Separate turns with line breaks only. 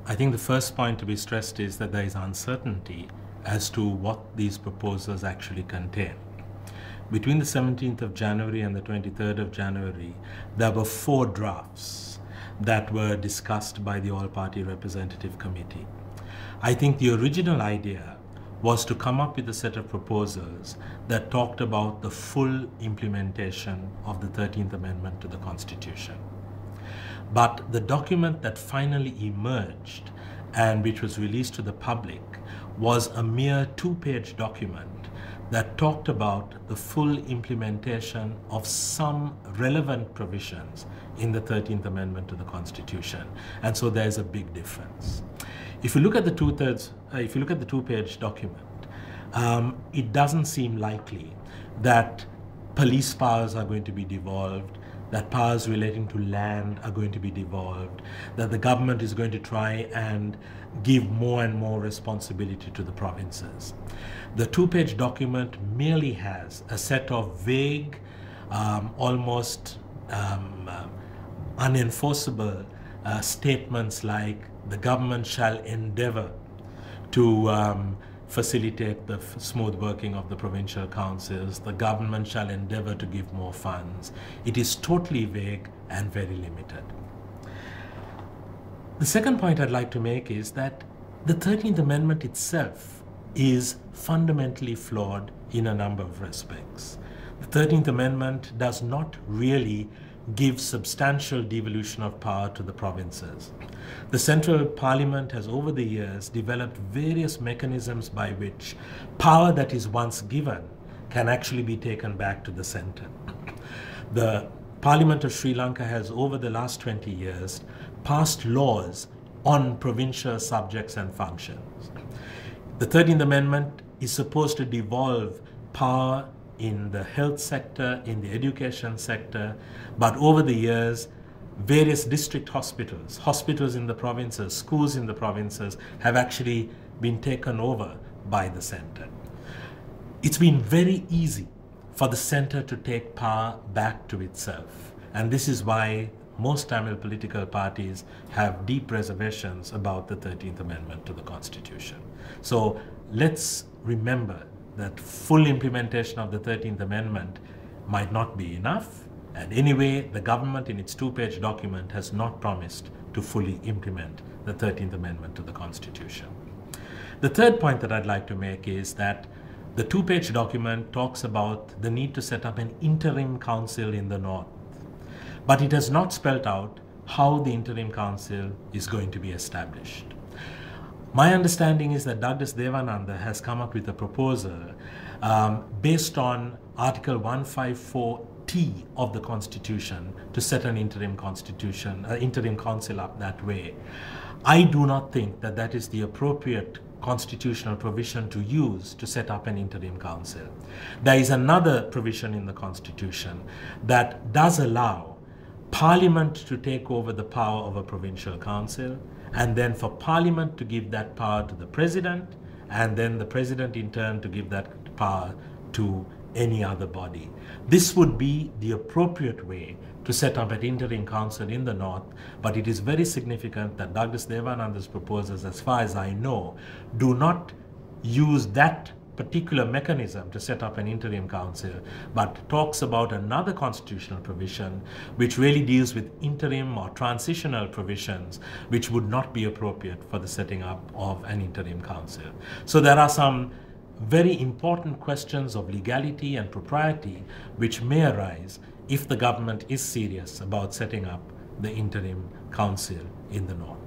I think the first point to be stressed is that there is uncertainty as to what these proposals actually contain. Between the 17th of January and the 23rd of January, there were 4 drafts that were discussed by the All-Party Representative Committee. I think the original idea was to come up with a set of proposals that talked about the full implementation of the 13th Amendment to the Constitution. But the document that finally emerged and which was released to the public was a mere 2-page document that talked about the full implementation of some relevant provisions in the 13th Amendment to the Constitution. And so there's a big difference. If you look at the 2-page document, it doesn't seem likely that police powers are going to be devolved, that powers relating to land are going to be devolved, that the government is going to try and give more and more responsibility to the provinces. The 2-page document merely has a set of vague, almost unenforceable statements like the government shall endeavor to facilitate the smooth working of the provincial councils. The government shall endeavor to give more funds. It is totally vague and very limited. The second point I'd like to make is that the 13th Amendment itself is fundamentally flawed in a number of respects. The 13th Amendment does not really give substantial devolution of power to the provinces. The Central Parliament has over the years developed various mechanisms by which power that is once given can actually be taken back to the centre. The Parliament of Sri Lanka has over the last 20 years passed laws on provincial subjects and functions. The 13th Amendment is supposed to devolve power in the health sector, in the education sector, but over the years, various district hospitals, hospitals in the provinces, schools in the provinces have actually been taken over by the centre. It's been very easy for the centre to take power back to itself, and this is why most Tamil political parties have deep reservations about the 13th Amendment to the Constitution. So let's remember that full implementation of the 13th Amendment might not be enough, and anyway, the government in its 2-page document has not promised to fully implement the 13th Amendment to the Constitution. The third point that I'd like to make is that the 2-page document talks about the need to set up an interim council in the north, but it has not spelled out how the interim council is going to be established. My understanding is that Douglas Devananda has come up with a proposal based on Article 154T of the Constitution to set an interim council up that way. I do not think that that is the appropriate constitutional provision to use to set up an interim council. There is another provision in the Constitution that does allow Parliament to take over the power of a provincial council, and then for Parliament to give that power to the President, and then the President in turn to give that power to any other body. This would be the appropriate way to set up an interim council in the north, but it is very significant that Douglas Devananda's proposals, as far as I know, do not use that particular mechanism to set up an interim council, but talks about another constitutional provision which really deals with interim or transitional provisions which would not be appropriate for the setting up of an interim council. So there are some very important questions of legality and propriety which may arise if the government is serious about setting up the interim council in the north.